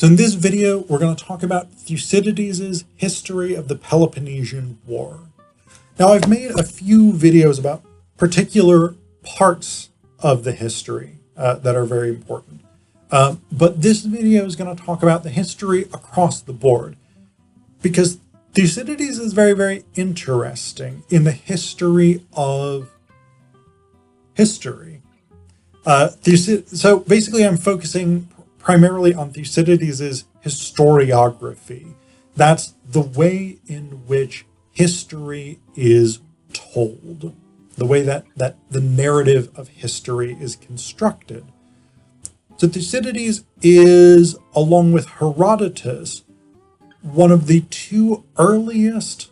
So in this video, we're going to talk about Thucydides' history of the Peloponnesian War. Now, I've made a few videos about particular parts of the history that are very important. But this video is going to talk about the history across the board, because Thucydides is very, very interesting in the history of history. So basically, I'm focusing primarily on Thucydides' historiography. That's the way in which history is told, the way that the narrative of history is constructed. So Thucydides is, along with Herodotus, one of the two earliest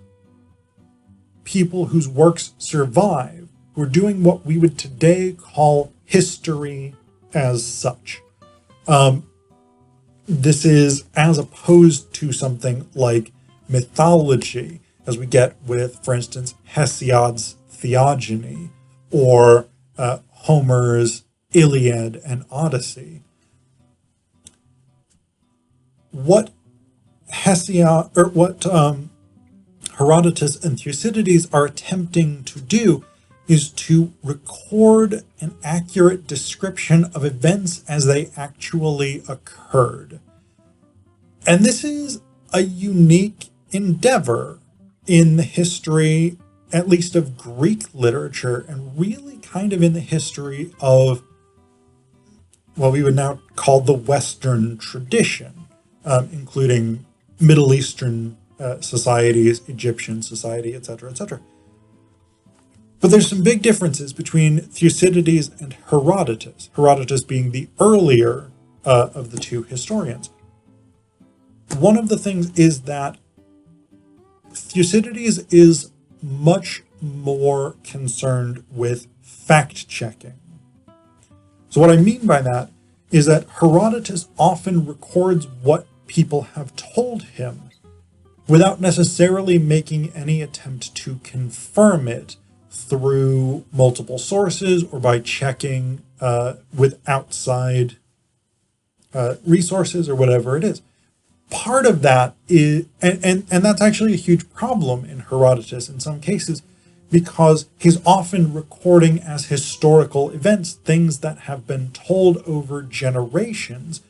people whose works survive, who are doing what we would today call history as such. This is as opposed to something like mythology, as we get with, for instance, Hesiod's Theogony, or Homer's Iliad and Odyssey. What Herodotus and Thucydides are attempting to do is to record an accurate description of events as they actually occurred. And this is a unique endeavor in the history, at least of Greek literature, and really kind of in the history of what we would now call the Western tradition, including Middle Eastern societies, Egyptian society, etc., etc. But there's some big differences between Thucydides and Herodotus, Herodotus being the earlier of the two historians. One of the things is that Thucydides is much more concerned with fact-checking. So what I mean by that is that Herodotus often records what people have told him without necessarily making any attempt to confirm it through multiple sources or by checking with outside resources or whatever it is. Part of that is, and that's actually a huge problem in Herodotus in some cases, because he's often recording as historical events things that have been told over generations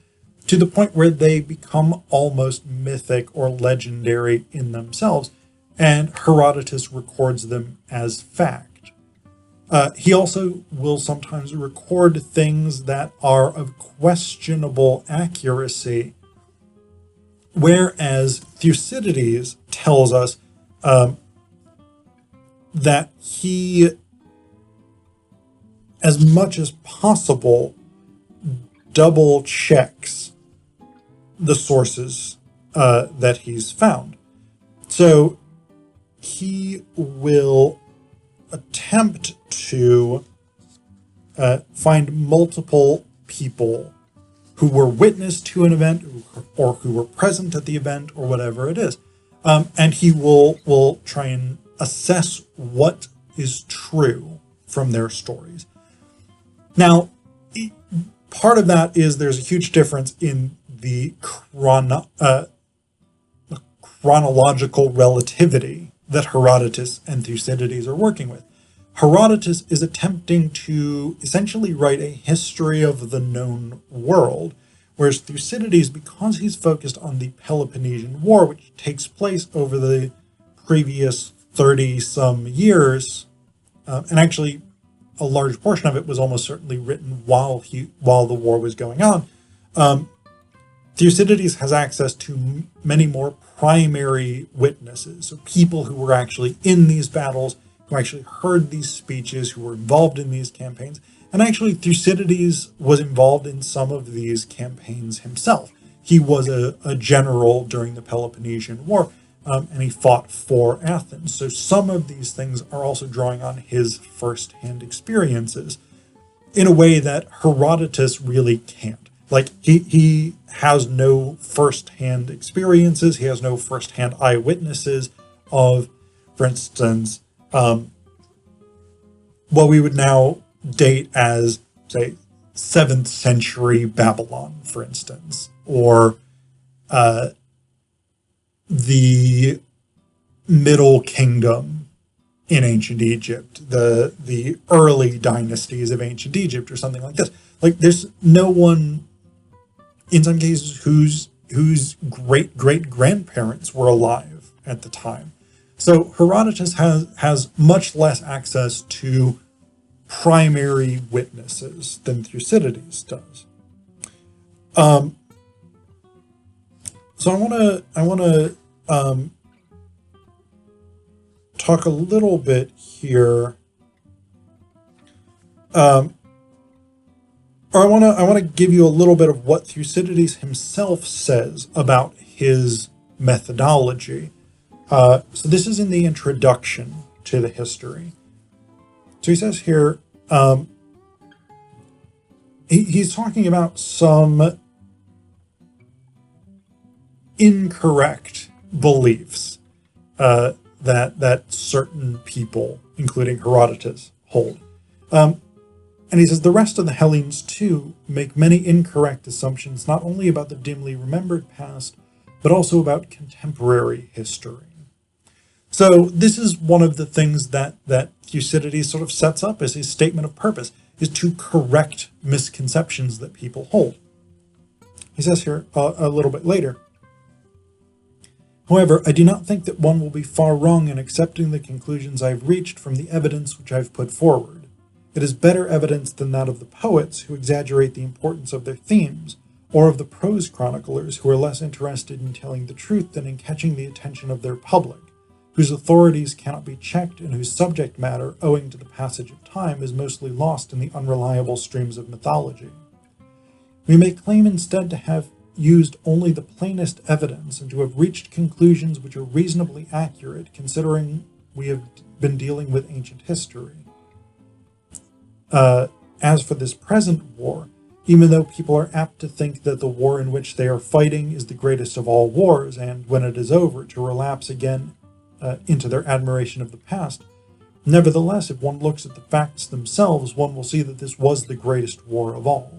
to the point where they become almost mythic or legendary in themselves, and Herodotus records them as fact. He also will sometimes record things that are of questionable accuracy, whereas Thucydides tells us that he, as much as possible, double checks the sources that he's found. So he will attempt to find multiple people who were witness to an event or who were present at the event or whatever it is. And he will try and assess what is true from their stories. Now, part of that is there's a huge difference in the chronological relativity that Herodotus and Thucydides are working with. Herodotus is attempting to essentially write a history of the known world, whereas Thucydides, because he's focused on the Peloponnesian War, which takes place over the previous 30-some years, and actually a large portion of it was almost certainly written while the war was going on, Thucydides has access to many more primary witnesses, so people who were actually in these battles, who actually heard these speeches, who were involved in these campaigns. And actually, Thucydides was involved in some of these campaigns himself. He was a general during the Peloponnesian War, and he fought for Athens. So some of these things are also drawing on his first-hand experiences in a way that Herodotus really can't. Like, he has no first-hand experiences, he has no first-hand eyewitnesses of, for instance, what we would now date as, say, 7th century Babylon, for instance, or the Middle Kingdom in ancient Egypt, the early dynasties of ancient Egypt, or something like this. Like, there's no one, in some cases, whose great great grandparents were alive at the time. So Herodotus has much less access to primary witnesses than Thucydides does. So I wanna talk a little bit here, or I wanna give you a little bit of what Thucydides himself says about his methodology. So this is in the introduction to the history. So he says here, he's talking about some incorrect beliefs that certain people, including Herodotus, hold. And he says, the rest of the Hellenes, too, make many incorrect assumptions, not only about the dimly remembered past, but also about contemporary history. So this is one of the things that Thucydides sort of sets up as his statement of purpose, is to correct misconceptions that people hold. He says here a little bit later, however, I do not think that one will be far wrong in accepting the conclusions I have reached from the evidence which I have put forward. It is better evidence than that of the poets, who exaggerate the importance of their themes, or of the prose chroniclers, who are less interested in telling the truth than in catching the attention of their public, whose authorities cannot be checked and whose subject matter, owing to the passage of time, is mostly lost in the unreliable streams of mythology. We may claim instead to have used only the plainest evidence and to have reached conclusions which are reasonably accurate, considering we have been dealing with ancient history. As for this present war, even though people are apt to think that the war in which they are fighting is the greatest of all wars, and when it is over, to relapse again into their admiration of the past, nevertheless, if one looks at the facts themselves, one will see that this was the greatest war of all.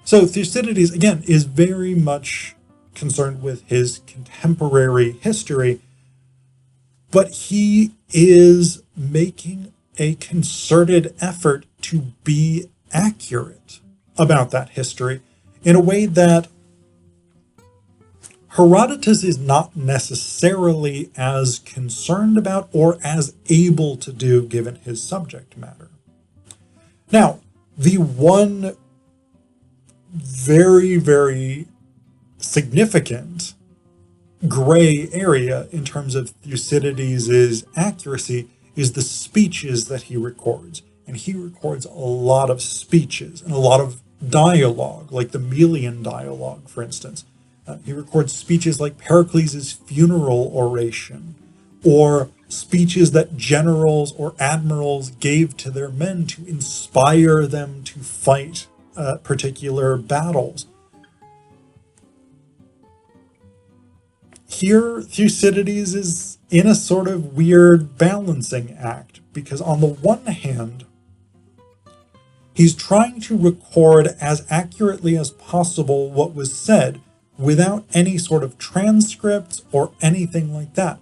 So Thucydides, again, is very much concerned with his contemporary history, but he is making a concerted effort to be accurate about that history in a way that Herodotus is not necessarily as concerned about or as able to do given his subject matter. Now, the one very, very significant gray area in terms of Thucydides' accuracy is the speeches that he records. And he records a lot of speeches and a lot of dialogue, like the Melian dialogue, for instance. He records speeches like Pericles' funeral oration, or speeches that generals or admirals gave to their men to inspire them to fight particular battles. Here, Thucydides is in a sort of weird balancing act, because on the one hand, he's trying to record as accurately as possible what was said without any sort of transcripts or anything like that.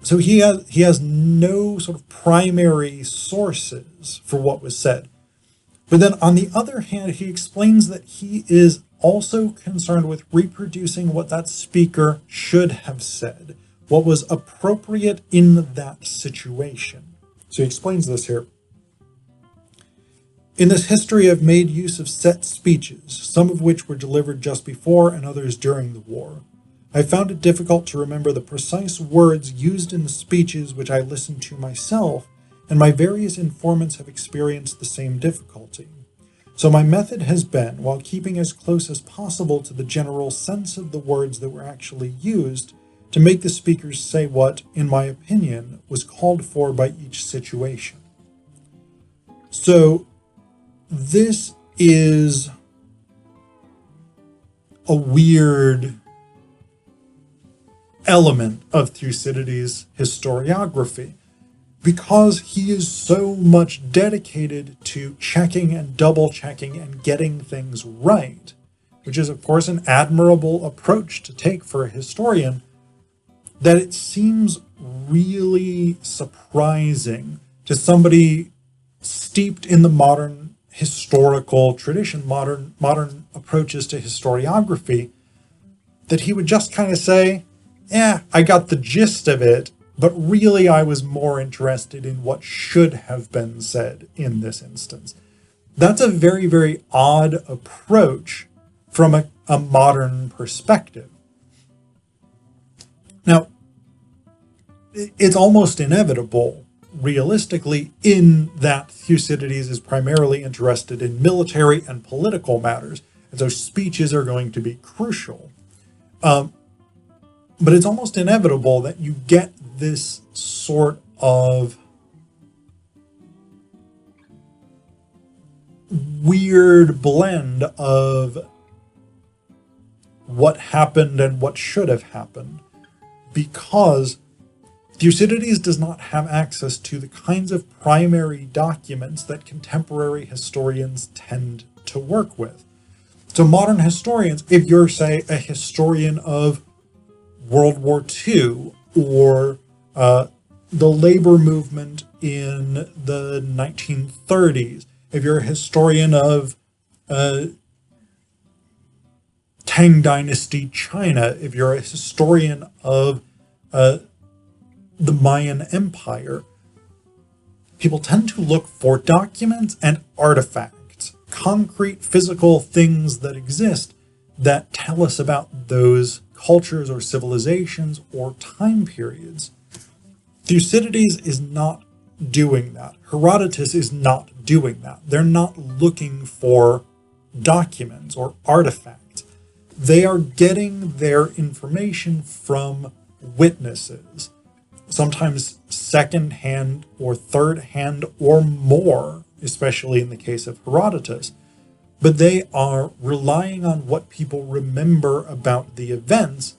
So he has no sort of primary sources for what was said. But then on the other hand, he explains that he is also concerned with reproducing what that speaker should have said, what was appropriate in that situation. So he explains this here. In this history, I've made use of set speeches, some of which were delivered just before and others during the war. I found it difficult to remember the precise words used in the speeches which I listened to myself, and my various informants have experienced the same difficulty. So my method has been, while keeping as close as possible to the general sense of the words that were actually used, to make the speakers say what, in my opinion, was called for by each situation. So this is a weird element of Thucydides' historiography, because he is so much dedicated to checking and double checking and getting things right, which is of course an admirable approach to take for a historian, that it seems really surprising to somebody steeped in the modern historical tradition, modern approaches to historiography, that he would just kind of say, I got the gist of it, but really I was more interested in what should have been said in this instance. That's a very, very odd approach from a modern perspective. Now, it's almost inevitable, realistically, in that Thucydides is primarily interested in military and political matters, and so speeches are going to be crucial. But it's almost inevitable that you get this sort of weird blend of what happened and what should have happened, because Thucydides does not have access to the kinds of primary documents that contemporary historians tend to work with. So modern historians, if you're, say, a historian of World War II or the labor movement in the 1930s, if you're a historian of Tang Dynasty China, if you're a historian of the Mayan Empire, people tend to look for documents and artifacts, concrete physical things that exist that tell us about those cultures or civilizations or time periods. Thucydides is not doing that. Herodotus is not doing that. They're not looking for documents or artifacts. They are getting their information from witnesses, sometimes second-hand or third-hand or more, especially in the case of Herodotus. But they are relying on what people remember about the events.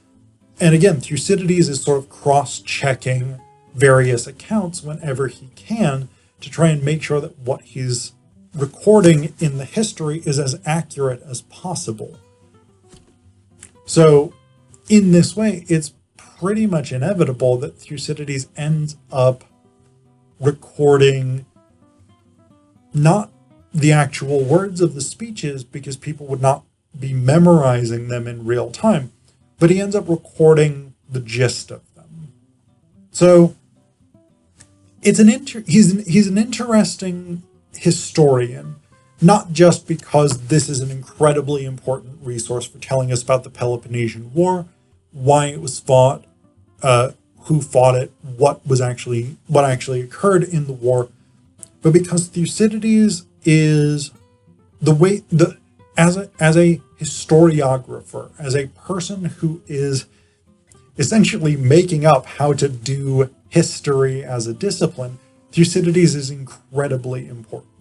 And again, Thucydides is sort of cross-checking various accounts whenever he can to try and make sure that what he's recording in the history is as accurate as possible. So in this way, it's pretty much inevitable that Thucydides ends up recording not the actual words of the speeches, because people would not be memorizing them in real time, but he ends up recording the gist of them. So it's he's an interesting historian, not just because this is an incredibly important resource for telling us about the Peloponnesian War, why it was fought, who fought it, what actually occurred in the war, but because Thucydides is as a historiographer, as a person who is essentially making up how to do history as a discipline, Thucydides is incredibly important.